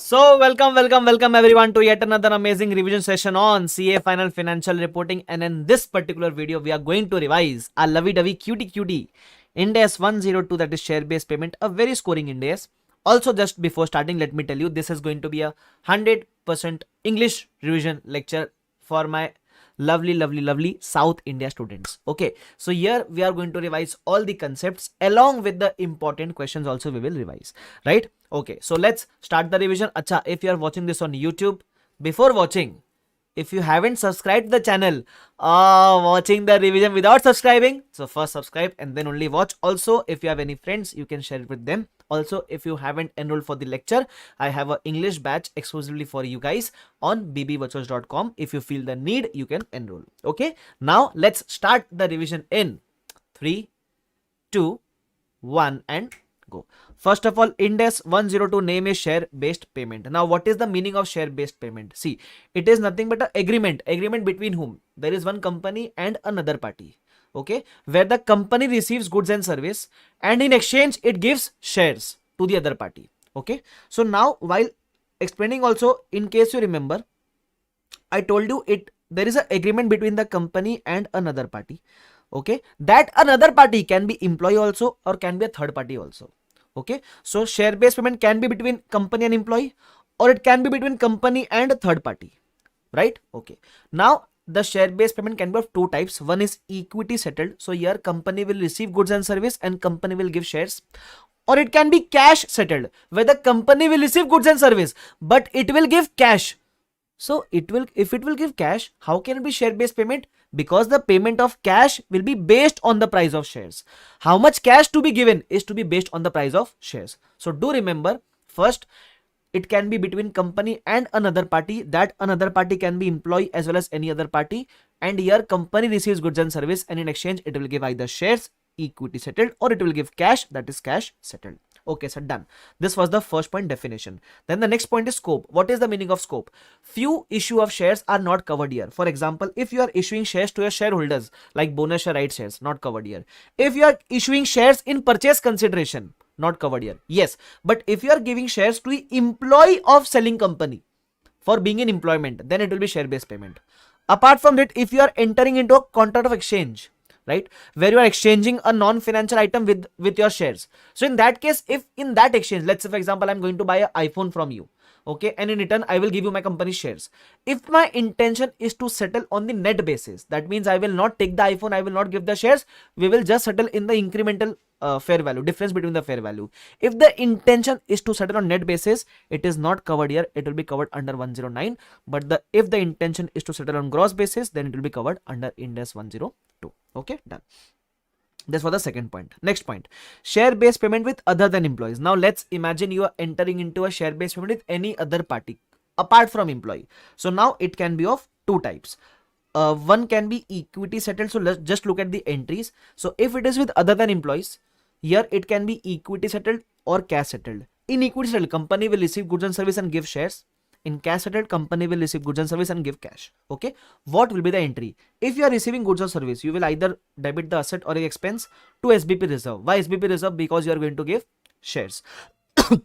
Welcome everyone to yet another amazing revision session on CA Final Financial Reporting. And in this particular video, we are going to revise a lovey-dovey cutie Ind AS 102, that is share-based payment, a very scoring Ind AS. Also, just before starting, let me tell you, this is going to be a 100% English revision lecture for my lovely South India students. Okay, so here we are going to revise all the concepts along with the important questions also we will revise, right? Okay, so let's start the revision. Acha, if you are watching this on YouTube, before watching, if you haven't subscribed the channel, watching the revision without subscribing, so first subscribe and then only watch. Also, if you have any friends, you can share it with them. Also, if you haven't enrolled for the lecture, I have an English batch exclusively for you guys on bbvirtuals.com. If you feel the need, you can enroll. Okay, now let's start the revision in 3, 2, 1 and go. First of all, Ind AS 102 name is share based payment. Now, what is the meaning of share based payment? See, it is nothing but an agreement between whom? There is one company and another party. Okay, where the company receives goods and service and in exchange it gives shares to the other party. Okay, so now while explaining, also in case you remember, I told you there is an agreement between the company and another party. Okay, that another party can be employee also or can be a third party also. Okay, so share based payment can be between company and employee, or it can be between company and a third party, right? Okay, now the share based payment can be of two types. One is equity settled, so here company will receive goods and service and company will give shares, or it can be cash settled, where the company will receive goods and service but it will give cash. So if it will give cash, how can it be share based payment? Because the payment of cash will be based on the price of shares. How much cash to be given is to be based on the price of shares. So do remember, first, it can be between company and another party. That another party can be employee as well as any other party. And here company receives goods and service and in exchange it will give either shares, equity settled, or it will give cash, that is cash settled. Okay, so done. This was the first point, definition. Then the next point is scope. What is the meaning of scope? Few issue of shares are not covered here. For example, if you are issuing shares to your shareholders like bonus share, right shares, not covered here. If you are issuing shares in purchase consideration, not covered here. Yes, but if you are giving shares to the employee of selling company for being in employment, then it will be share based payment. Apart from that, if you are entering into a contract of exchange, right, where you are exchanging a non-financial item with your shares, so in that case, if in that exchange, let's say for example I'm going to buy an iPhone from you, okay, and in return I will give you my company shares. If my intention is to settle on the net basis, that means I will not take the iPhone, I will not give the shares, we will just settle in the incremental fair value, difference between the fair value. If the intention is to settle on net basis, it is not covered here, it will be covered under 109. But if the intention is to settle on gross basis, then it will be covered under Ind AS 102. Okay, done. This was the second point. Next point, share based payment with other than employees. Now let's imagine you are entering into a share based payment with any other party apart from employee. So now it can be of two types. One can be equity settled. So let's just look at the entries. So if it is with other than employees, here it can be equity settled or cash settled. In equity settled, company will receive goods and service and give shares. In cash settled, company will receive goods and service and give cash. Okay, what will be the entry? If you are receiving goods or service, you will either debit the asset or the expense to SBP reserve. Why SBP reserve? Because you are going to give shares.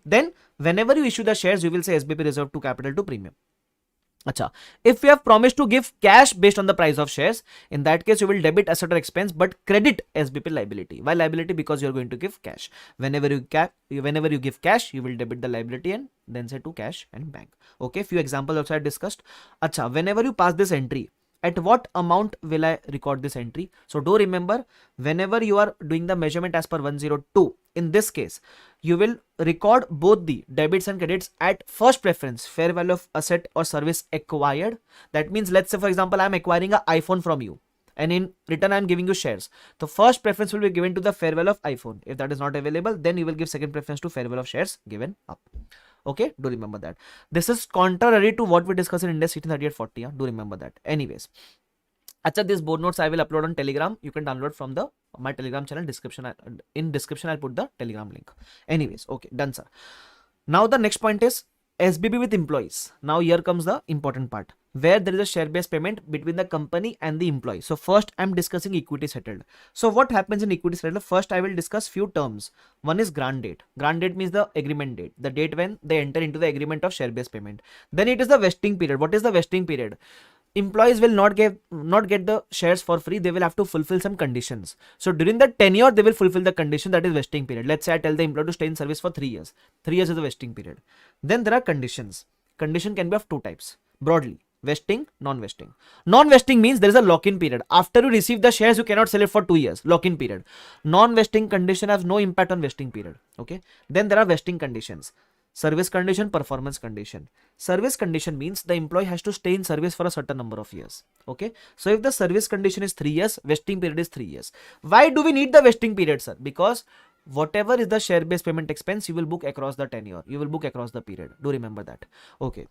Then whenever you issue the shares, you will say SBP reserve to capital to premium. Acha. If you have promised to give cash based on the price of shares, in that case you will debit asset or expense but credit SBP liability. Why liability? Because you are going to give cash. Whenever you give cash, you will debit the liability and then say to cash and bank. Okay, few examples also I discussed. Acha, whenever you pass this entry, at what amount will I record this entry? So do remember, whenever you are doing the measurement as per 102, in this case, you will record both the debits and credits at first preference, fair value of asset or service acquired. That means, let's say for example, I am acquiring an iPhone from you and in return I am giving you shares. The first preference will be given to the fair value of iPhone. If that is not available, then you will give second preference to fair value of shares given up. Okay, do remember that. This is contrary to what we discussed in Ind AS 1638-40. Yeah? Do remember that. Anyways, Acha, this board notes I will upload on Telegram. You can download from my Telegram channel description. In description, I'll put the Telegram link. Anyways, okay, done, sir. Now the next point is SBP with employees. Now here comes the important part. where there is a share based payment between the company and the employee. So first I'm discussing equity settled. So what happens in equity settled? First I will discuss few terms. One is grant date. Grant date means the agreement date, the date when they enter into the agreement of share based payment. Then it is the vesting period. What is the vesting period? Employees will not get the shares for free. They will have to fulfill some conditions. So during the tenure they will fulfill the condition, that is vesting period. Let's say I tell the employee to stay in service for 3 years. 3 years is the vesting period. Then there are conditions. Condition can be of two types broadly: vesting, non-vesting. Non-vesting means there is a lock-in period. After you receive the shares, you cannot sell it for 2 years. Lock-in period. Non-vesting condition has no impact on vesting period. Okay. Then there are vesting conditions. Service condition, performance condition. Service condition means the employee has to stay in service for a certain number of years. Okay. So if the service condition is 3 years, vesting period is 3 years. Why do we need the vesting period, sir? Because whatever is the share based payment expense, you will book across the tenure. You will book across the period. Do remember that. Okay.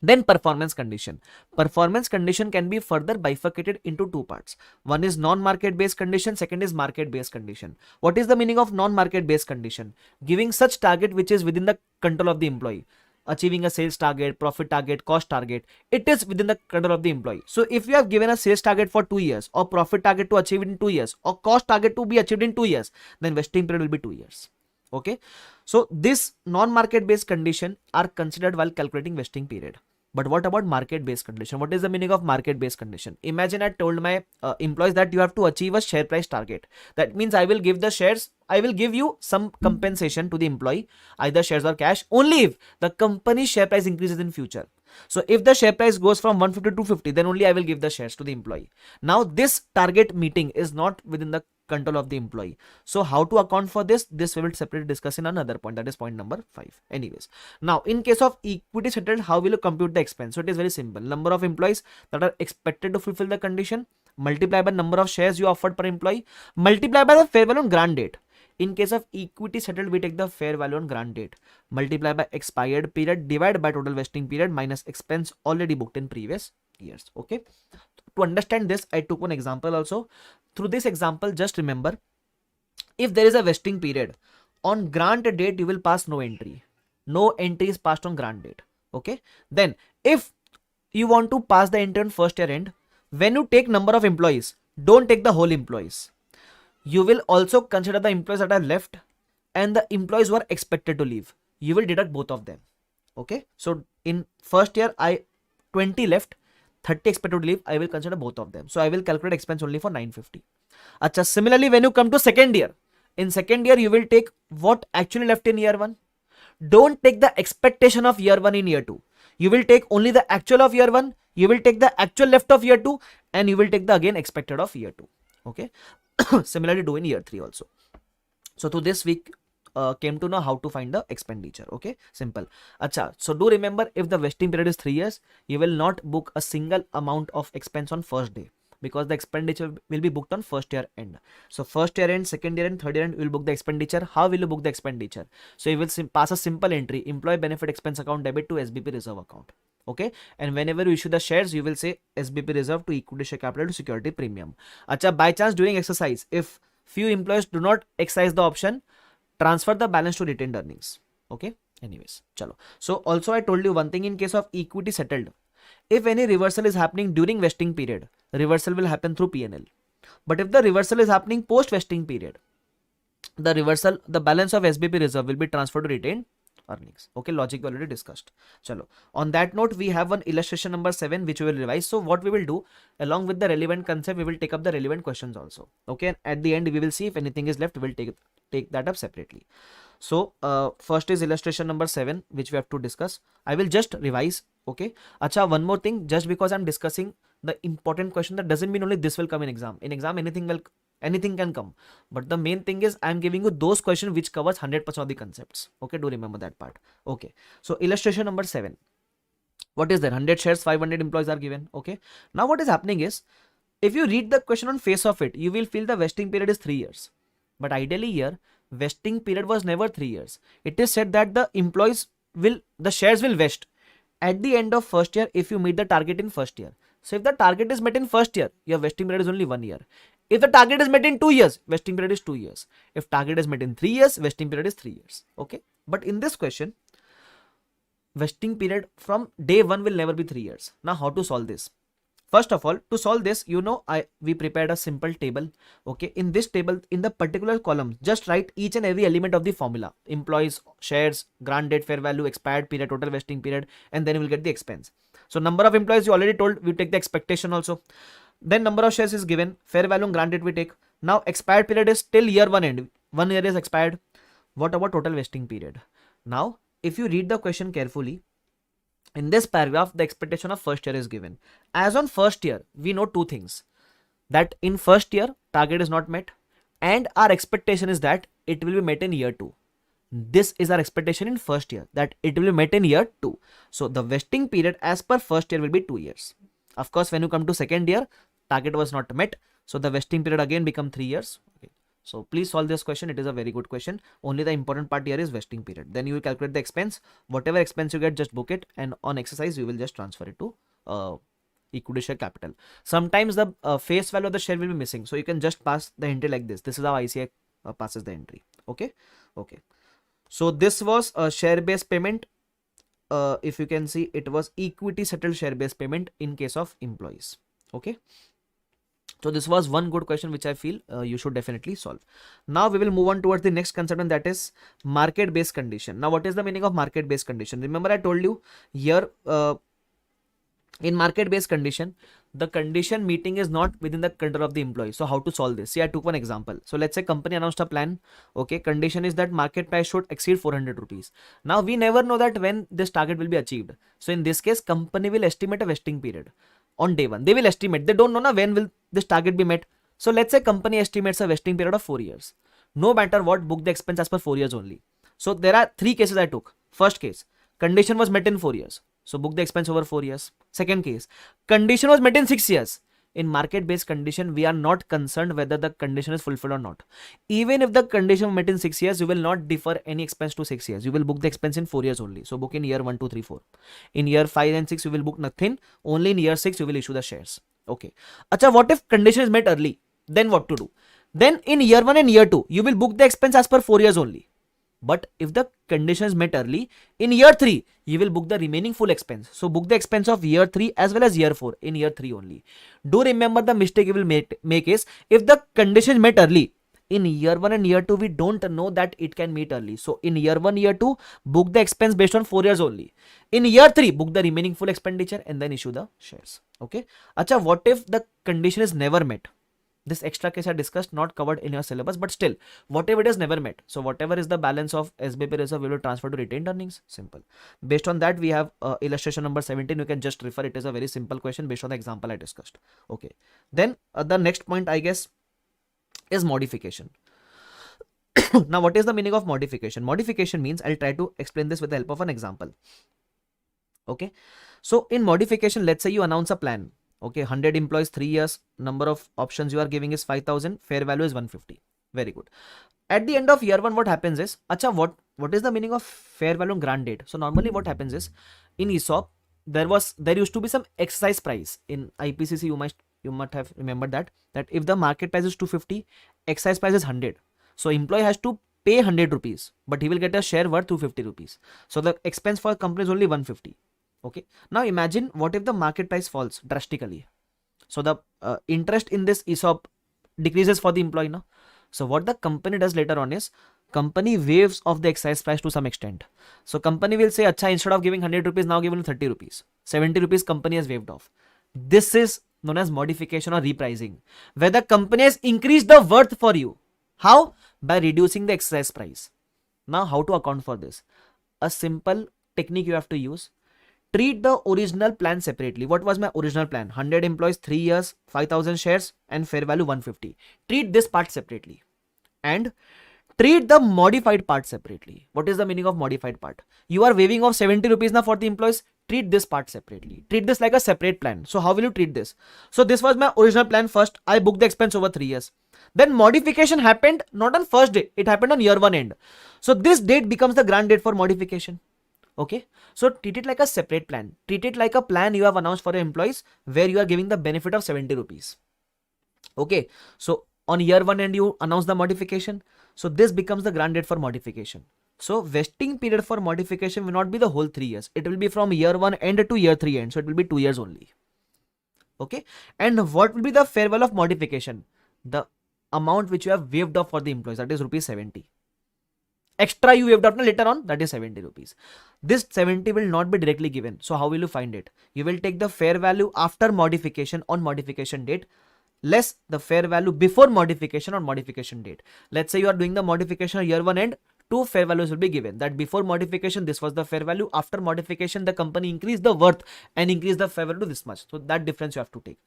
Then performance condition. Performance condition can be further bifurcated into two parts. One is non-market based condition, second is market based condition. What is the meaning of non-market based condition? Giving such target which is within the control of the employee. Achieving a sales target, profit target, cost target. It is within the control of the employee. So if you have given a sales target for 2 years, or profit target to achieve in 2 years, or cost target to be achieved in 2 years, then vesting period will be 2 years. Okay. So this non-market based condition are considered while calculating vesting period. But what about market based condition? What is the meaning of market based condition? Imagine I told my employees that you have to achieve a share price target. That means I will give the shares, I will give you some compensation to the employee, either shares or cash, only if the company's share price increases in future. So if the share price goes from 150 to 250, then only I will give the shares to the employee. Now this target meeting is not within the control of the employee. So how to account for this? This we will separately discuss in another point, that is point number 5. Anyways, now in case of equity settled, how will you compute the expense? So it is very simple. Number of employees that are expected to fulfill the condition, multiply by number of shares you offered per employee, multiply by the fair value on grant date. In case of equity settled, we take the fair value on grant date, multiply by expired period, divide by total vesting period minus expense already booked in previous years. Okay. To understand this, I took one example also. Through this example, just remember, if there is a vesting period, on grant date you will pass no entry. No entry is passed on grant date. Okay. Then if you want to pass the entry on first year end, when you take number of employees, don't take the whole employees. You will also consider the employees that are left and the employees who are expected to leave. You will deduct both of them. Okay. So in first year, 20 left, 30 expected to leave. I will consider both of them. So I will calculate expense only for 950. Achha, similarly, when you come to second year, in second year, you will take what actually left in year 1. Don't take the expectation of year 1 in year 2. You will take only the actual of year 1. You will take the actual left of year 2 and you will take the again expected of year 2. Okay. Similarly do in year 3 also. So to this we came to know how to find the expenditure. Okay, simple. Acha, so do remember, if the vesting period is 3 years, you will not book a single amount of expense on first day, because the expenditure will be booked on first year end. So first year end, second year end, third year end, you will book the expenditure. How will you book the expenditure? So you will pass a simple entry: employee benefit expense account debit to SBP reserve account. Okay, and whenever you issue the shares, you will say SBP reserve to equity share capital to security premium. Acha, by chance during exercise, if few employees do not exercise the option, transfer the balance to retained earnings. Okay, anyways, chalo. So also I told you one thing, in case of equity settled, if any reversal is happening during vesting period, reversal will happen through P&L. But if the reversal is happening post vesting period, the balance of SBP reserve will be transferred to retained earnings. Okay, logic we already discussed. Chalo. On that note, we have one illustration number 7 which we will revise. So what we will do, along with the relevant concept, we will take up the relevant questions also. Okay, and at the end we will see if anything is left, we will take that up separately. So first is illustration number 7 which we have to discuss. I will just revise. Okay. Acha, one more thing, just because I'm discussing the important question, that doesn't mean only this will come in exam. In exam, anything can come, but the main thing is I'm giving you those questions which covers 100% of the concepts. Okay, do remember that part. Okay, so illustration number 7, what is there? 100 shares, 500 employees are given. Okay, now what is happening is, if you read the question on face of it, you will feel the vesting period is 3 years, but ideally here vesting period was never 3 years. It is said that the shares will vest at the end of first year if you meet the target in first year. So if the target is met in first year, your vesting period is only 1 year. If the target is met in 2 years, vesting period is 2 years. If target is met in 3 years, vesting period is 3 years. Okay. But in this question, vesting period from day one will never be 3 years. Now how to solve this? First of all, to solve this, we prepared a simple table. Okay, in this table, in the particular column, just write each and every element of the formula: employees, shares, grant date, fair value, expired period, total vesting period, and then you will get the expense. So number of employees you already told, we take the expectation also. Then number of shares is given, fair value and grant date we take. Now expired period is till year one end. 1 year is expired. What about total vesting period? Now, if you read the question carefully, in this paragraph, the expectation of first year is given. As on first year, we know two things. That in first year, target is not met. And our expectation is that it will be met in year 2. This is our expectation in first year, that it will be met in year 2. So the vesting period as per first year will be 2 years. Of course, when you come to second year, target was not met. So the vesting period again become 3 years. Okay. So please solve this question. It is a very good question. Only the important part here is vesting period. Then you will calculate the expense. Whatever expense you get, just book it. And on exercise, you will just transfer it to equity share capital. Sometimes the face value of the share will be missing. So you can just pass the entry like this. This is how ICI passes the entry. Okay. Okay. So this was a share-based payment. If you can see, it was equity settled share-based payment in case of employees. Okay. So this was one good question which I feel you should definitely solve. Now we will move on towards the next concept, and that is market-based condition. Now what is the meaning of market-based condition? Remember I told you here in market-based condition, the condition meeting is not within the control of the employee. So how to solve this? See, I took one example. So let's say company announced a plan. Okay, condition is that market price should exceed 400 rupees. Now we never know that when this target will be achieved. So in this case, company will estimate a vesting period on day one. They will estimate. They don't know when will this target be met. So let's say company estimates a vesting period of 4 years. No matter what, book the expense as per 4 years only. So there are 3 cases I took. First case, condition was met in 4 years. So book the expense over 4 years. Second case, condition was met in 6 years. In market-based condition, we are not concerned whether the condition is fulfilled or not. Even if the condition met in 6 years, you will not defer any expense to 6 years. You will book the expense in 4 years only. So book in year 1, 2, 3, 4. In year 5 and 6, you will book nothing. Only in year 6, you will issue the shares. Okay. Acha, what if condition is met early? Then what to do? Then in year 1 and year 2, you will book the expense as per 4 years only. But if the condition is met early, in year 3, you will book the remaining full expense. So book the expense of year 3 as well as year 4 in year 3 only. Do remember the mistake you will make is, if the condition is met early, in year 1 and year 2, we don't know that it can meet early. So in year 1, year 2, book the expense based on 4 years only. In year 3, book the remaining full expenditure and then issue the shares. Okay. Acha, what if the condition is never met? This extra case I discussed, not covered in your syllabus, but still, whatever it is never met. So whatever is the balance of SBP reserve, we will transfer to retained earnings. Simple. Based on that, we have illustration number 17. You can just refer. It is a very simple question based on the example I discussed. Okay. Then the next point, I guess, is modification. Now, what is the meaning of modification? Modification means, I'll try to explain this with the help of an example. Okay. So in modification, let's say you announce a plan. Okay, 100 employees, 3 years, number of options you are giving is 5,000, fair value is 150. Very good. At the end of year 1, what happens is, acha, what is the meaning of fair value and grant date? So normally what happens is, in ESOP, there used to be some exercise price. In IPCC, you might have remembered that if the market price is 250, exercise price is 100. So employee has to pay 100 rupees, but he will get a share worth 250 rupees. So the expense for company is only 150. Okay. Now imagine what if the market price falls drastically. So the interest in this ESOP decreases for the employee now. So what the company does later on is, company waives off the excise price to some extent. So company will say, acha, instead of giving 100 rupees, now give only 30 rupees. 70 rupees company has waived off. This is known as modification or repricing, where the company has increased the worth for you. How? By reducing the excise price. Now how to account for this? A simple technique you have to use. Treat the original plan separately. What was my original plan? 100 employees, 3 years, 5,000 shares and fair value 150. Treat this part separately and treat the modified part separately. What is the meaning of modified part? You are waiving off 70 rupees now for the employees. Treat this part separately. Treat this like a separate plan. So how will you treat this? So this was my original plan. First, I booked the expense over 3 years. Then modification happened not on first day. It happened on year 1 end. So this date becomes the grant date for modification. Okay, so treat it like a separate plan. Treat it like a plan you have announced for your employees where you are giving the benefit of 70 rupees. Okay, so on year 1 end you announce the modification. So this becomes the grant date for modification. So vesting period for modification will not be the whole 3 years. It will be from year 1 end to year 3 end. So it will be 2 years only. Okay. And what will be the fair value of modification? The amount which you have waived off for the employees, that is rupees 70. Extra you waived off later on, that is 70 rupees. This 70 will not be directly given. So how will you find it? You will take the fair value after modification on modification date less the fair value before modification on modification date. Let's say you are doing the modification year 1 end, two fair values will be given. That before modification this was the fair value, after modification the company increased the worth and increased the fair value to this much. So that difference you have to take.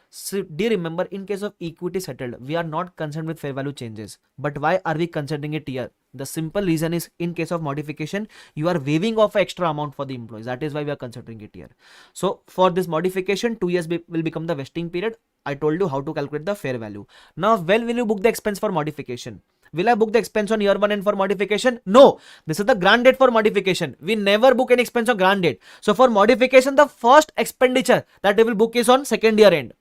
So do you remember, in case of equity settled, we are not concerned with fair value changes. But why are we considering it here? The simple reason is, in case of modification you are waiving off extra amount for the employees. That is why we are considering it here. So for this modification 2 years will become the vesting period. I told you how to calculate the fair value. Now when will you book the expense for modification? Will I book the expense on year 1 end for modification? No. This is the grant date for modification. We never book any expense on grant date. So for modification, the first expenditure that you will book is on second year end.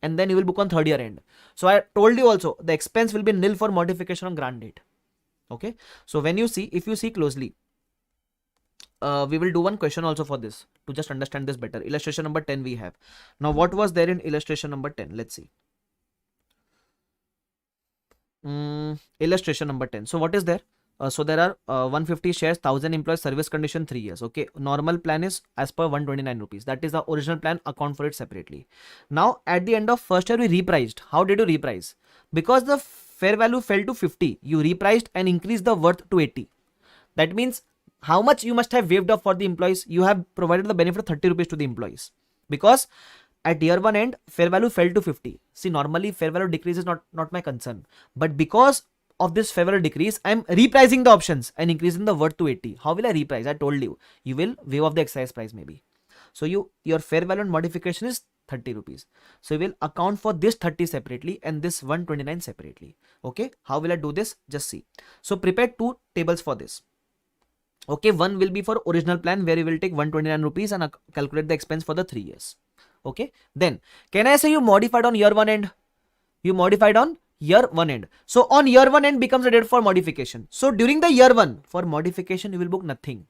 And then you will book on third year end. So I told you also, the expense will be nil for modification on grant date. Okay. So when you see, if you see closely, we will do one question also for this to just understand this better. Illustration number 10 we have. Now what was there in illustration number 10? Let's see. Illustration number 10. So what is there? So there are 150 shares, 1000 employees, service condition 3 years. Okay. Normal plan is as per 129 rupees. That is the original plan. Account for it separately. Now at the end of first year we repriced. How did you reprice? Because the fair value fell to 50. You repriced and increased the worth to 80. That means how much you must have waived off for the employees? You have provided the benefit of 30 rupees to the employees. Because at year 1 end, fair value fell to 50. See, normally fair value decrease is not my concern. But because of this fair value decrease, I am repricing the options and increasing the worth to 80. How will I reprice? I told you, you will waive off the exercise price maybe. So your fair value and modification is 30 rupees. So you will account for this 30 separately and this 129 separately. Okay. How will I do this? Just see. So prepare two tables for this. Okay. One will be for original plan where you will take 129 rupees and calculate the expense for the 3 years. Okay. Then can I say you modified on year 1 end? You modified on year 1 end. So on year 1 end becomes a date for modification. So during the year 1 for modification, you will book nothing.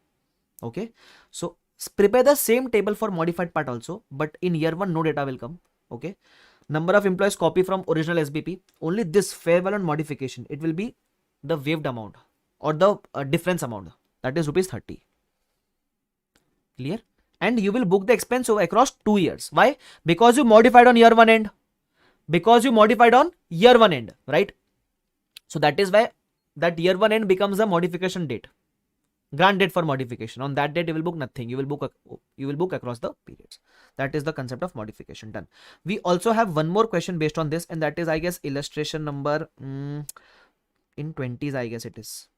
Okay. So prepare the same table for modified part also, but in year 1 no data will come. Okay. Number of employees copy from original SBP. Only this fair value and modification, it will be the waived amount or the difference amount, that is rupees 30. Clear? And you will book the expense over across 2 years. Why? Because you modified on year 1 end. Because you modified on year 1 end, right? So that is why that year 1 end becomes the modification date. Grant date for modification. On that date you will book nothing. You will book across the periods. That is the concept of modification. Done. We also have one more question based on this, and that is, I guess, illustration number in 20s, I guess it is.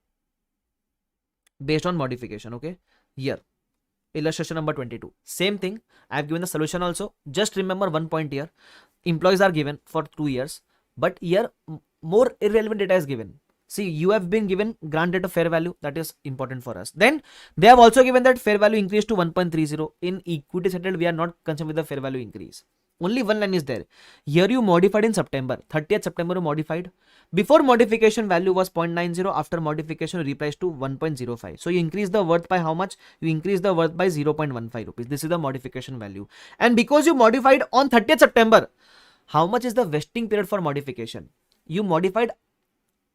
Based on modification. Okay. Here. Illustration number 22. Same thing. I have given the solution also. Just remember one point here. Employees are given for 2 years, but here more irrelevant data is given. See, you have been given grant date of fair value. That is important for us. Then they have also given that fair value increased to 1.30. In equity settled, we are not concerned with the fair value increase. Only one line is there. Here you modified in September. 30th September you modified. Before modification value was 0.90. After modification you repriced to 1.05. So you increase the worth by how much? You increase the worth by 0.15 rupees. This is the modification value. And because you modified on 30th September, how much is the vesting period for modification? You modified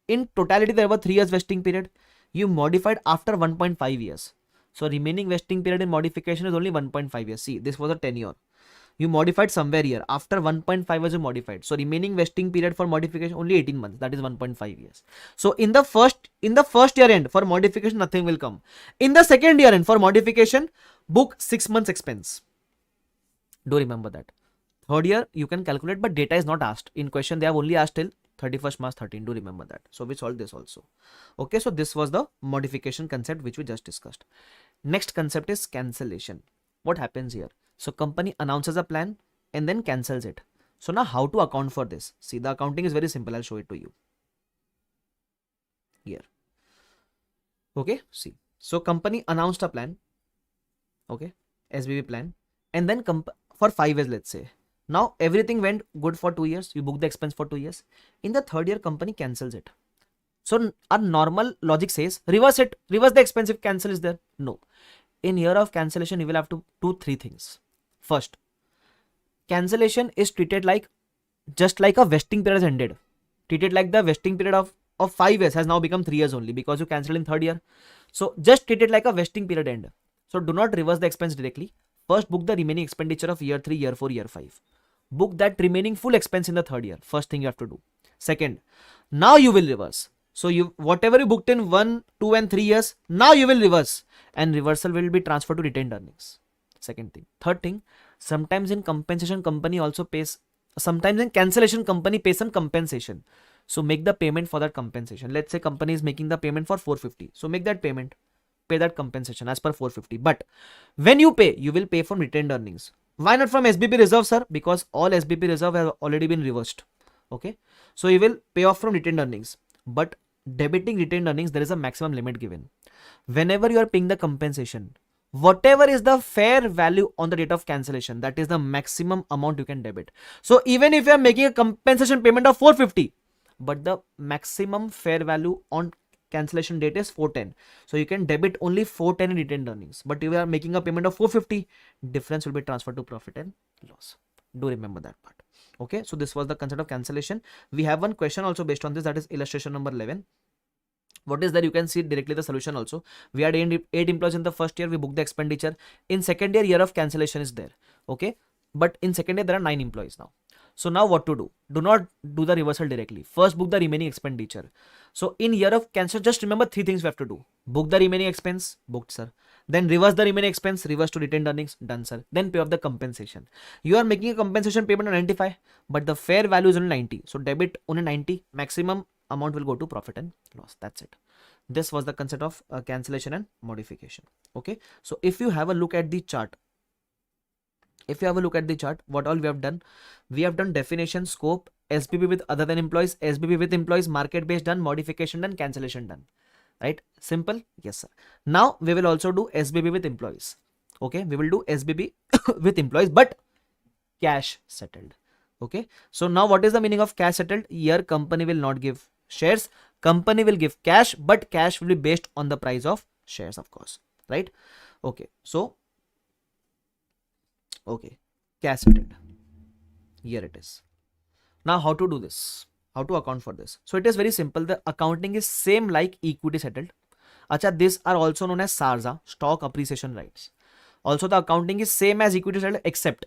in totality, there were 3 years vesting period. You modified after 1.5 years. So remaining vesting period in modification is only 1.5 years. See, this was a tenure. You modified somewhere here. After 1.5 years you modified. So remaining vesting period for modification only 18 months. That is 1.5 years. So in the first year end for modification, nothing will come. In the second year end for modification, book 6 months expense. Do remember that. Third year you can calculate, but data is not asked. In question they have only asked till 31st March 13. Do remember that. So we solved this also. Okay. So this was the modification concept which we just discussed. Next concept is cancellation. What happens here? So company announces a plan and then cancels it. So now how to account for this? See, the accounting is very simple. I'll show it to you here. Okay. See, so company announced a plan. Okay. SBP plan. And then for 5 years, let's say. Now everything went good for 2 years. You book the expense for 2 years. In the third year, company cancels it. So our normal logic says reverse it, reverse the expense if cancel is there. No. In year of cancellation, you will have to do three things. First, cancellation is treated like just like a vesting period has ended. Treated like the vesting period of 5 years has now become 3 years only because you cancelled in third year. So just treat it like a vesting period end. So do not reverse the expense directly. First, book the remaining expenditure of year 3, year 4, year 5. Book that remaining full expense in the third year. First thing you have to do. Second, now you will reverse. So you whatever you booked in 1, 2 and 3 years, now you will reverse and reversal will be transferred to retained earnings. Second thing. Third thing, sometimes in compensation company also pays, sometimes in cancellation company pays some compensation. So make the payment for that compensation. Let's say company is making the payment for 450. So make that payment, pay that compensation as per 450. But when you pay, you will pay from retained earnings. Why not from SBP reserve, sir? Because all SBP reserve have already been reversed. Okay. So you will pay off from retained earnings. But debiting retained earnings, there is a maximum limit given. Whenever you are paying the compensation, whatever is the fair value on the date of cancellation, that is the maximum amount you can debit. So even if you are making a compensation payment of 450, but the maximum fair value on cancellation date is 410, so you can debit only 410 in retained earnings. But if you are making a payment of 450, difference will be transferred to profit and loss. Do remember that part. Okay, so this was the concept of cancellation. We have one question also based on this, that is illustration number 11. What is there? You can see directly the solution also. We had 8 employees in the first year, we booked the expenditure. In second year of cancellation is there. Okay, but in second year there are 9 employees now. So now what to do? Do not do the reversal directly. First book the remaining expenditure. So in year of cancel, just remember 3 things we have to do. Book the remaining expense, booked, sir. Then reverse the remaining expense, reverse to retained earnings, done, sir. Then pay off the compensation. You are making a compensation payment of 95, but the fair value is only 90. So debit only 90, maximum amount will go to profit and loss. That's it. This was the concept of cancellation and modification. Okay, so if you have a look at the chart, what all we have done definition, scope, SBP with other than employees, SBP with employees, market based done, modification done, cancellation done. Right? Simple? Yes, sir. Now we will also do SBP with employees. Okay, we will do SBP with employees, but cash settled. Okay, so now what is the meaning of cash settled? Here company will not give shares, company will give cash, but cash will be based on the price of shares, of course. Right? Okay, so okay, cash settled. Here it is. Now how to do this? How to account for this? So it is very simple. The accounting is same like equity settled. Acha, these are also known as SARSA, stock appreciation rights. Also the accounting is same as equity settled, except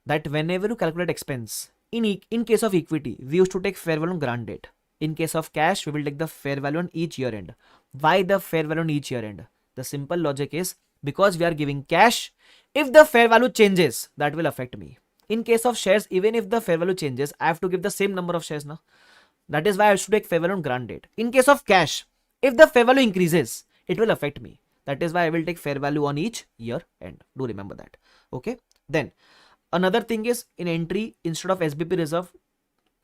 that whenever you calculate expense, in case of equity, we used to take fair value on grant date. In case of cash, we will take the fair value on each year end. Why the fair value on each year end? The simple logic is because we are giving cash. If the fair value changes, that will affect me. In case of shares, even if the fair value changes, I have to give the same number of shares now. That is why I should take fair value on grant date. In case of cash, if the fair value increases, it will affect me. That is why I will take fair value on each year end. Do remember that. Okay. Then another thing is in entry, instead of SBP reserve,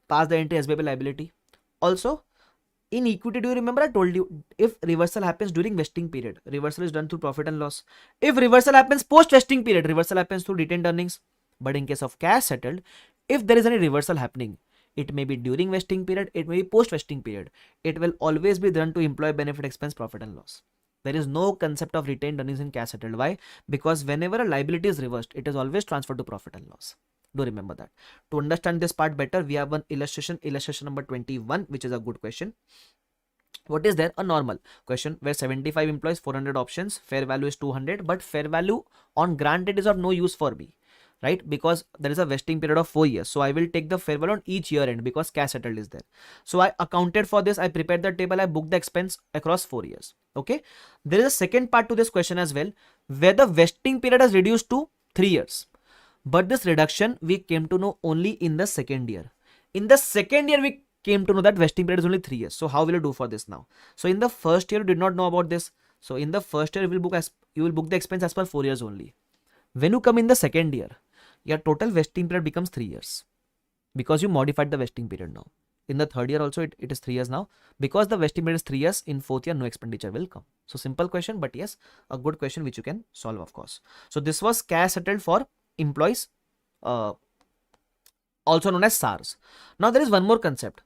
pass the entry SBP liability. Also, in equity, do you remember I told you if reversal happens during vesting period, reversal is done through profit and loss. If reversal happens post vesting period, reversal happens through retained earnings. But in case of cash settled, if there is any reversal happening, it may be during vesting period, it may be post vesting period. It will always be done to employee benefit expense, profit and loss. There is no concept of retained earnings in cash settled. Why? Because whenever a liability is reversed, it is always transferred to profit and loss. Do remember that. To understand this part better, we have one illustration number 21, which is a good question. What is there? A normal question where 75 employees, 400 options, fair value is 200, but fair value on grant date is of no use for me. Right? Because there is a vesting period of 4 years. So I will take the fair value on each year end because cash settled is there. So I accounted for this. I prepared the table. I booked the expense across 4 years. Okay. There is a second part to this question as well, where the vesting period has reduced to 3 years. But this reduction we came to know only in the second year. In the second year, we came to know that vesting period is only 3 years. So how will you do for this now? So in the first year, you did not know about this. So in the first year, you will book the expense as per 4 years only. When you come in the second year, your total vesting period becomes 3 years because you modified the vesting period now. In the third year also, it is 3 years now. Because the vesting period is 3 years, in fourth year, no expenditure will come. So simple question, but yes, a good question which you can solve, of course. So this was cash settled for employees, also known as SARS. Now there is one more concept.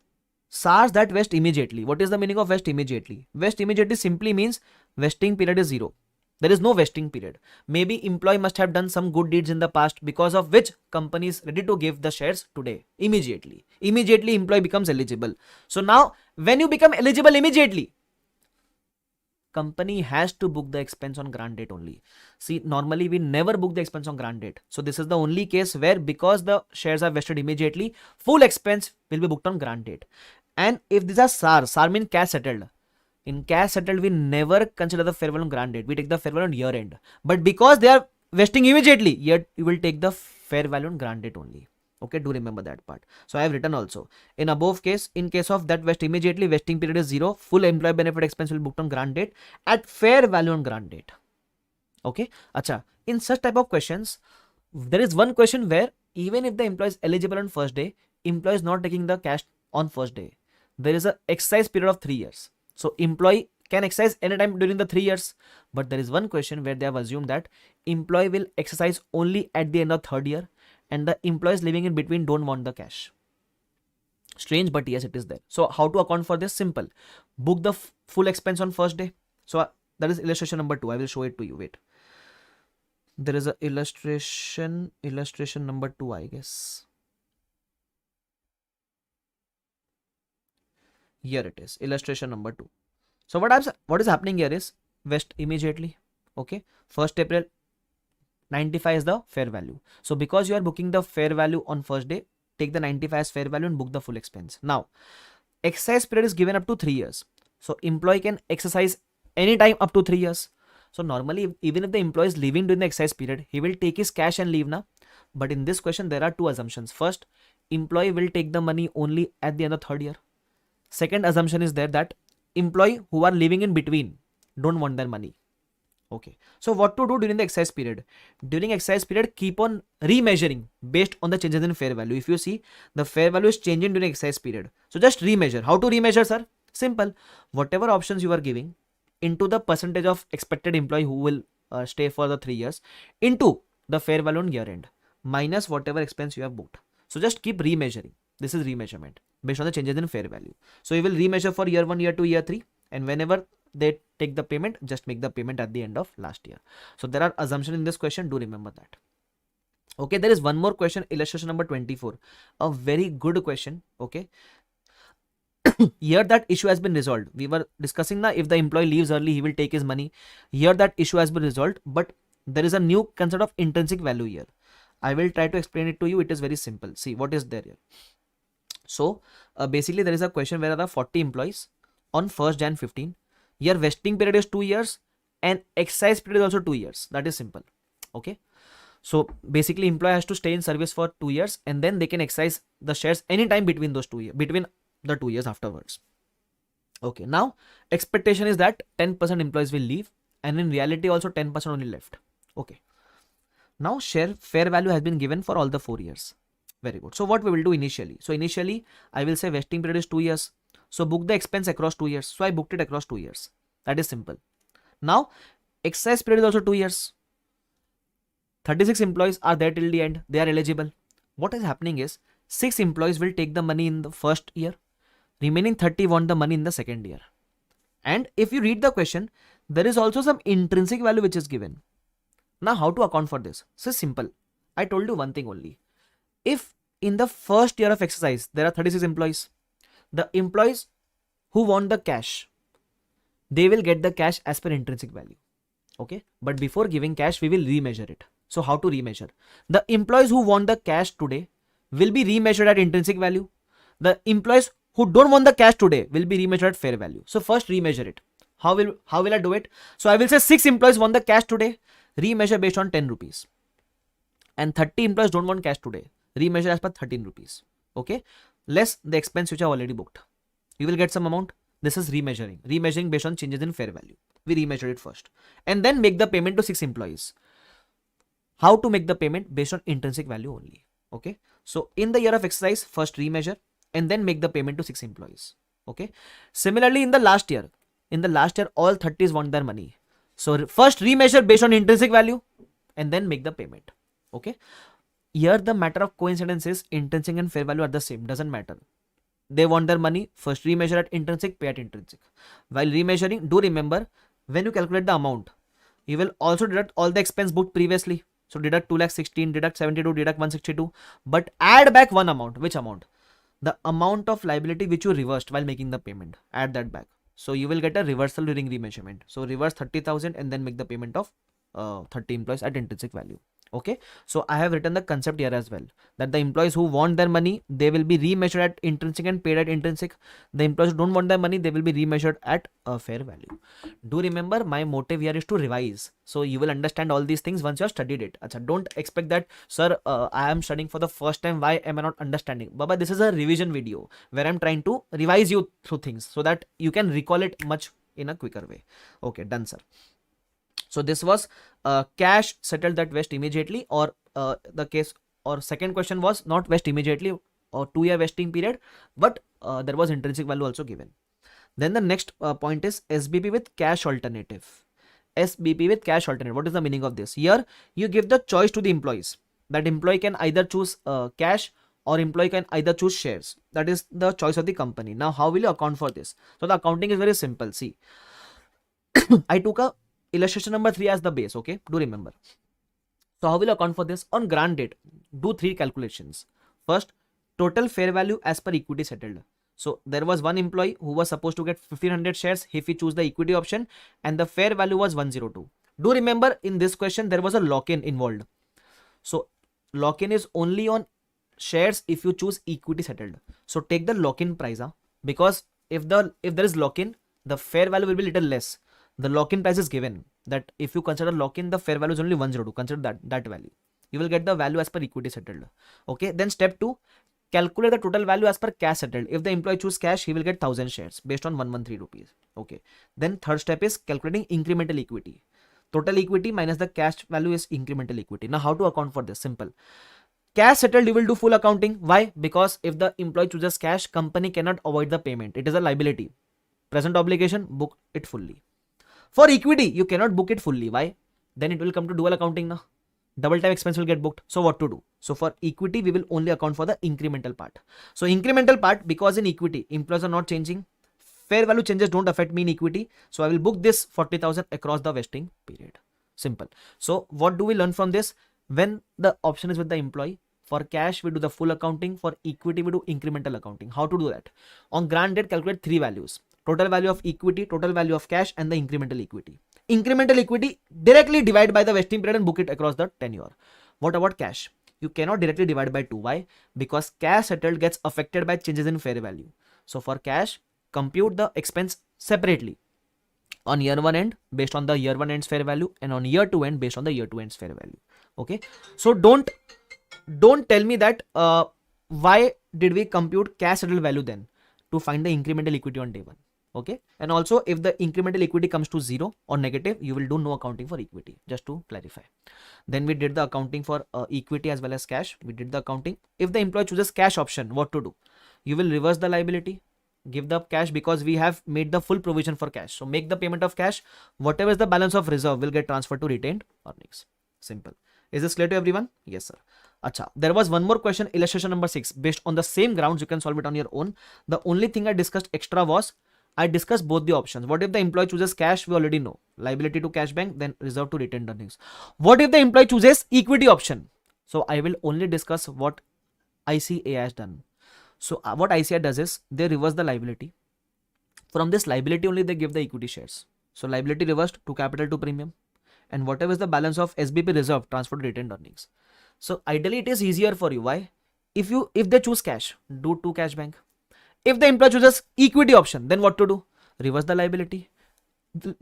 SARs that vest immediately. What is the meaning of vest immediately? Vest immediately simply means vesting period is 0. There is no vesting period. Maybe employee must have done some good deeds in the past, because of which company is ready to give the shares today. Immediately. Immediately employee becomes eligible. So now when you become eligible immediately, company has to book the expense on grant date only. See, normally we never book the expense on grant date. So this is the only case where, because the shares are vested immediately, full expense will be booked on grant date. And if these are SAR means cash settled. In cash settled, we never consider the fair value on grant date. We take the fair value on year end. But because they are vesting immediately, yet you will take the fair value on grant date only. Okay, do remember that part. So I have written also. In above case, in case of that vest immediately, vesting period is 0. Full employee benefit expense will be booked on grant date at fair value on grant date. Okay. Acha. In such type of questions, there is one question where even if the employee is eligible on first day, employee is not taking the cash on first day. There is a exercise period of 3 years. So employee can exercise anytime during the 3 years. But there is one question where they have assumed that employee will exercise only at the end of 3rd year, and the employees living in between don't want the cash. Strange, but yes, it is there. So how to account for this? Simple. Book the full expense on first day. So that is illustration number 2. I will show it to you. Wait. There is a illustration number 2, I guess. Here it is, illustration number 2. So what is happening here is vest immediately. Okay. 1st April 95 is the fair value. So because you are booking the fair value on first day, take the 95 as fair value and book the full expense. Now, exercise period is given up to 3 years. So employee can exercise anytime up to 3 years. So normally, even if the employee is leaving during the exercise period, he will take his cash and leave now. But in this question, there are 2 assumptions. First, employee will take the money only at the end of 3rd year. Second assumption is there that employee who are living in between don't want their money. Okay. So what to do during the exercise period? During exercise period, keep on remeasuring based on the changes in fair value. If you see, the fair value is changing during exercise period. So just remeasure. How to remeasure, sir? Simple. Whatever options you are giving into the percentage of expected employee who will stay for the 3 years into the fair value on year end minus whatever expense you have booked. So just keep remeasuring. This is remeasurement based on the changes in fair value. So you will remeasure for year 1, year 2, year 3, and whenever they take the payment, just make the payment at the end of last year. So there are assumptions in this question. Do remember that. Okay, there is one more question, illustration number 24. A very good question. Okay. Here that issue has been resolved. We were discussing now, if the employee leaves early, he will take his money. Here that issue has been resolved, but there is a new concept of intrinsic value here. I will try to explain it to you. It is very simple. See what is there here. So basically there is a question where there are 40 employees on 1st Jan 15. Here vesting period is 2 years and exercise period is also 2 years. That is simple. Okay. So basically employee has to stay in service for 2 years and then they can exercise the shares anytime between those 2 years, between the 2 years afterwards. Okay. Now expectation is that 10% employees will leave and in reality also 10% only left. Okay. Now fair value has been given for all the 4 years. Very good. So what we will do initially? So initially I will say vesting period is 2 years. So book the expense across 2 years. So I booked it across 2 years. That is simple. Now exercise period is also 2 years. 36 employees are there till the end. They are eligible. What is happening is 6 employees will take the money in the first year. Remaining 30 want the money in the second year. And if you read the question, there is also some intrinsic value which is given. Now how to account for this? So simple. I told you one thing only. If in the first year of exercise, there are 36 employees, the employees who want the cash, they will get the cash as per intrinsic value. Okay. But before giving cash, we will remeasure it. So how to remeasure? The employees who want the cash today will be remeasured at intrinsic value. The employees who don't want the cash today will be remeasured at fair value. So first remeasure it. How will I do it? So I will say 6 employees want the cash today, remeasure based on 10 rupees. And 30 employees don't want cash today, remeasure as per 13 rupees. Okay. Less the expense which I already booked. You will get some amount. This is remeasuring. Remeasuring based on changes in fair value. We remeasure it first. And then make the payment to 6 employees. How to make the payment? Based on intrinsic value only. Okay. So in the year of exercise, first remeasure and then make the payment to 6 employees. Okay. Similarly, in the last year, all 30s want their money. So first remeasure based on intrinsic value and then make the payment. Okay. Here the matter of coincidence is intrinsic and fair value are the same. Doesn't matter. they want their money, first remeasure at intrinsic, pay at intrinsic. While remeasuring, do remember, when you calculate the amount, you will also deduct all the expense booked previously. So deduct 2,16,000, deduct 72, deduct 162, but add back one amount. Which amount? The amount of liability which you reversed while making the payment. Add that back. So you will get a reversal during remeasurement. So reverse 30,000 and then make the payment of 30 employees at intrinsic value. Okay, so I have written the concept here as well, that the employees who want their money, they will be remeasured at intrinsic and paid at intrinsic. The employees who don't want their money, they will be remeasured at a fair value. Do remember, my motive here is to revise, so you will understand all these things once you have studied it. Achha, don't expect that, sir, I am studying for the first time, why am I not understanding? Baba, this is a revision video where I'm trying to revise you through things so that you can recall it much in a quicker way. Okay, done, sir. So this was cash settled that vest immediately, or the case, or second question was not vest immediately or 2-year vesting period, but there was intrinsic value also given. Then the next point is SBP with cash alternative. SBP with cash alternative. What is the meaning of this? Here you give the choice to the employees. That employee can either choose cash, or employee can either choose shares. That is the choice of the company. Now how will you account for this? So the accounting is very simple. See, I took a illustration number 3 as the base. Okay, do remember. So how will you account for this? On grant date, do 3 calculations. First, total fair value as per equity settled. So there was one employee who was supposed to get 1500 shares if he chose the equity option, and the fair value was 102. Do remember, in this question there was a lock-in involved. So lock-in is only on shares if you choose equity settled. So take the lock-in price, because if there is lock-in, the fair value will be little less. The lock-in price is given, that if you consider lock-in, the fair value is only 102. Consider that value. You will get the value as per equity settled. Okay. Then step 2, calculate the total value as per cash settled. If the employee choose cash, he will get 1000 shares based on 113 rupees. Okay. Then third step is calculating incremental equity. Total equity minus the cash value is incremental equity. Now how to account for this? Simple. Cash settled, you will do full accounting. Why? Because if the employee chooses cash, company cannot avoid the payment. It is a liability. Present obligation, book it fully. For equity, you cannot book it fully. Why? Then it will come to dual accounting now. Double time expense will get booked. So what to do? So for equity, we will only account for the incremental part. So incremental part, because in equity, employees are not changing. Fair value changes don't affect me in equity. So I will book this 40,000 across the vesting period. Simple. So what do we learn from this? When the option is with the employee, for cash, we do the full accounting. For equity, we do incremental accounting. How to do that? On grant date, calculate 3 values. Total value of equity, total value of cash, and the incremental equity. Incremental equity, directly divide by the vesting period and book it across the tenure. What about cash? You cannot directly divide by 2. Why? Because cash settled gets affected by changes in fair value. So for cash, compute the expense separately. On year 1 end, based on the year 1 end's fair value, and on year 2 end, based on the year 2 end's fair value. Okay. So don't tell me that why did we compute cash settled value then? To find the incremental equity on day 1. Okay. And also, if the incremental equity comes to 0 or negative, you will do no accounting for equity, just to clarify. Then we did the accounting for equity as well as cash. We did the accounting. If the employee chooses cash option, what to do? You will reverse the liability, give the cash, because we have made the full provision for cash. So make the payment of cash. Whatever is the balance of reserve will get transferred to retained earnings. Simple. Is this clear to everyone? Yes, sir. Acha, there was one more question, illustration number 6. Based on the same grounds, you can solve it on your own. The only thing I discussed extra was, I discussed both the options. What if the employee chooses cash? We already know. Liability to cash bank, then reserve to retained earnings. What if the employee chooses equity option? So I will only discuss what ICAI has done. So what ICAI does is, they reverse the liability. From this liability only they give the equity shares. So liability reversed to capital to premium. And whatever is the balance of SBP reserve, transferred to retained earnings. So ideally it is easier for you. Why? If they choose cash, do to cash bank. If the employee chooses equity option, then what to do? Reverse the liability.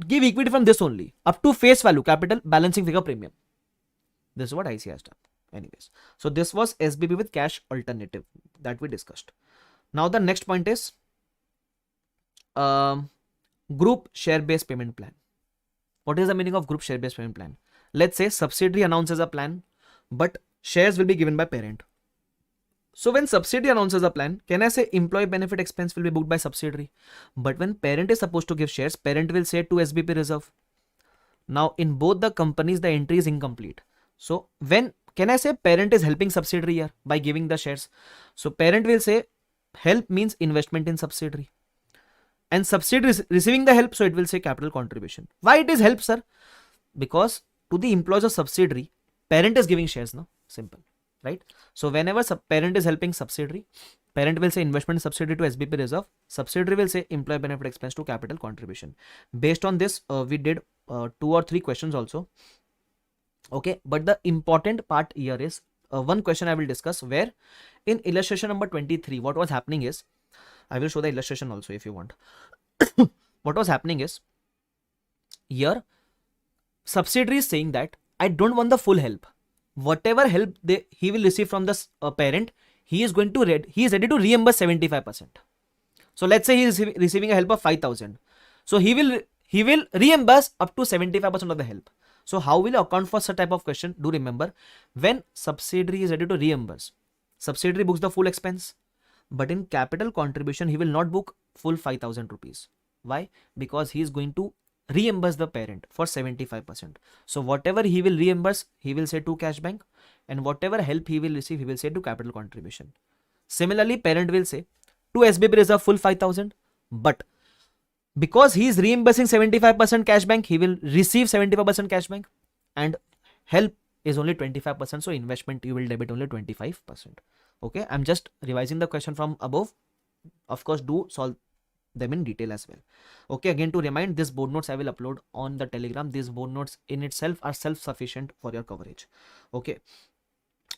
Give equity from this only, up to face value, capital, balancing figure, premium. This is what ICAI has done. Anyways, so this was SBP with cash alternative that we discussed. Now the next point is group share-based payment plan. What is the meaning of group share-based payment plan? Let's say subsidiary announces a plan, but shares will be given by parent. So when subsidiary announces a plan, can I say employee benefit expense will be booked by subsidiary? But when parent is supposed to give shares, parent will say to SBP reserve. Now in both the companies, the entry is incomplete. So when can I say parent is helping subsidiary here by giving the shares? So parent will say help means investment in subsidiary, and subsidiary is receiving the help, so it will say capital contribution. Why it is help, sir? Because to the employees of subsidiary, parent is giving shares, no? Simple, right? So whenever parent is helping subsidiary, parent will say investment subsidiary to SBP reserve, subsidiary will say employee benefit expense to capital contribution. Based on this, we did 2 or 3 questions also. Okay, but the important part here is one question I will discuss, where in illustration number 23, what was happening is, I will show the illustration also if you want. What was happening is, here subsidiary is saying that I don't want the full help. Whatever help he will receive from the parent, he is ready to reimburse 75%. So let's say he is receiving a help of 5,000. So he will reimburse up to 75% of the help. So how will you account for such type of question? Do remember, when subsidiary is ready to reimburse, subsidiary books the full expense, but in capital contribution he will not book full 5,000 rupees. Why? Because he is going to reimburse the parent for 75%. So whatever he will reimburse, he will say to cash bank, and whatever help he will receive, he will say to capital contribution. Similarly, parent will say to SBP reserve full 5,000, but because he is reimbursing 75% cash bank, he will receive 75% cash bank, and help is only 25%. So investment you will debit only 25%. Okay, I'm just revising the question from above. Of course, do solve them in detail as well. Okay, again to remind, this board notes I will upload on the Telegram. These board notes in itself are self-sufficient for your coverage. Okay,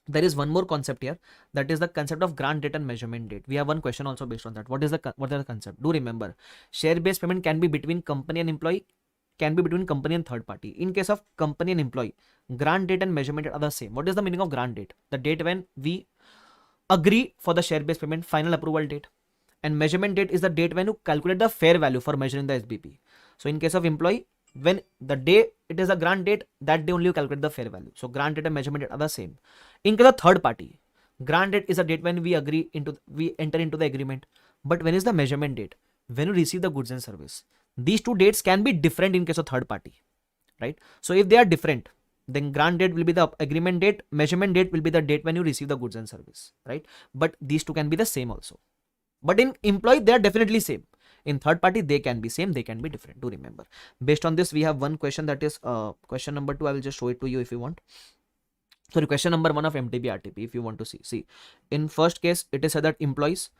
there is one more concept here, that is the concept of grant date and measurement date. We have one question also based on that. What is the concept? Do remember, share based payment can be between company and employee, can be between company and third party. In case of company and employee, grant date and measurement date are the same. What is the meaning of grant date? The date when we agree for the share based payment, final approval date. And measurement date is the date when you calculate the fair value for measuring the SBP. So in case of employee, when the day it is a grant date, that day only you calculate the fair value. So grant date and measurement date are the same. In case of third party, grant date is a date when we enter into the agreement. But when is the measurement date? When you receive the goods and service. These two dates can be different in case of third party, right? So if they are different, then grant date will be the agreement date, measurement date will be the date when you receive the goods and service, right? But these two can be the same also. But in employee, they are definitely same. In third party, they can be same, they can be different. Do remember. Based on this, we have one question, that is question number 2. I will just show it to you if you want. Sorry, question number 1 of MTB RTP, if you want to see. See, in first case, it is said that employees,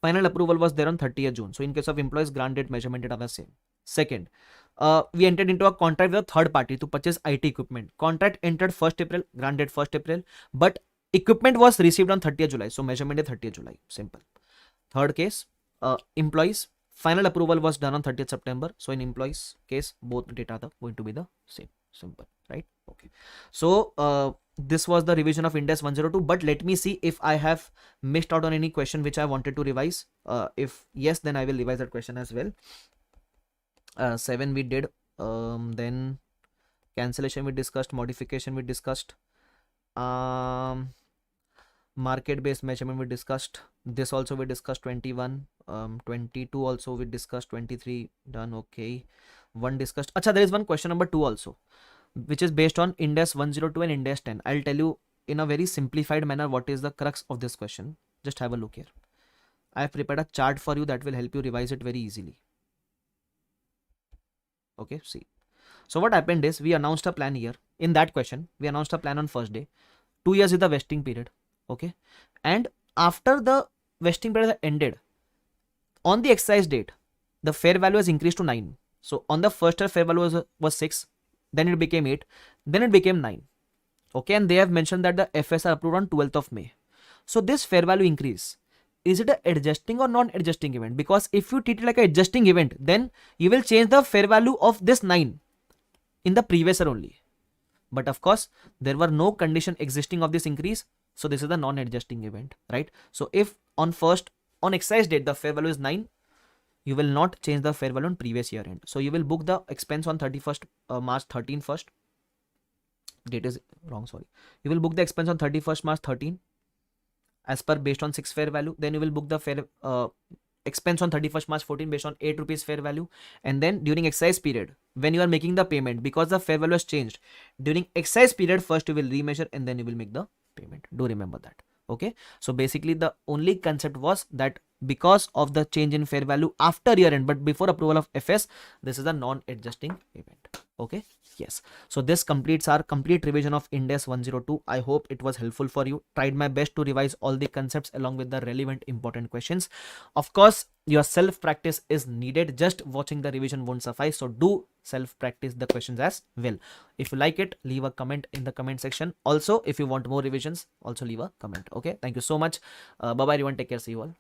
final approval was there on 30th June. So in case of employees, grant date, measurement date are the same. Second, we entered into a contract with a third party to purchase IT equipment. Contract entered 1st April, grant date 1st April, but equipment was received on 30th July. So measurement date 30th July. Simple. Third case, employees, final approval was done on 30th September. So in employees case, both data are going to be the same. Simple, right? Okay. So this was the revision of Ind AS 102. But let me see if I have missed out on any question which I wanted to revise. If yes, then I will revise that question as well. 7 we did. Then cancellation we discussed. Modification we discussed. Market based measurement we discussed. This also we discussed. 21, 22 also we discussed. 23 done. Okay, 1 discussed. Acha, there is one question number 2 also, which is based on Ind AS 102 and Ind AS 10. I'll tell you in a very simplified manner what is the crux of this question. Just have a look here. I have prepared a chart for you that will help you revise it very easily. Okay, see. So what happened is, we announced a plan here. In that question, we announced a plan on first day. 2 years is the vesting period. Okay, and after the vesting period ended, on the exercise date, the fair value has increased to 9. So on the first year, fair value was 6, then it became 8, then it became 9. Okay, and they have mentioned that the FS are approved on 12th of May. So this fair value increase, is it an adjusting or non-adjusting event? Because if you treat it like an adjusting event, then you will change the fair value of this 9 in the previous year only. But of course, there were no condition existing of this increase. So this is the non-adjusting event, right? So if on exercise date, the fair value is 9, you will not change the fair value on previous year end. So you will book the expense on 31st March 13 first. Date is wrong, sorry. You will book the expense on 31st March 13 as per based on 6 fair value. Then you will book the fair expense on 31st March 14 based on 8 rupees fair value. And then during exercise period, when you are making the payment, because the fair value has changed, during exercise period, first you will remeasure and then you will make the payment. Do remember that. Okay, so basically the only concept was that because of the change in fair value after year end but before approval of FS, this is a non-adjusting event. Okay, yes, so this completes our complete revision of IND AS 102. I hope it was helpful for you. Tried my best to revise all the concepts along with the relevant important questions. Of course, your self practice is needed. Just watching the revision won't suffice, so do self practice the questions as well. If you like it, leave a comment in the comment section. Also, if you want more revisions, also leave a comment. Okay, thank you so much. Bye bye everyone, take care, see you all.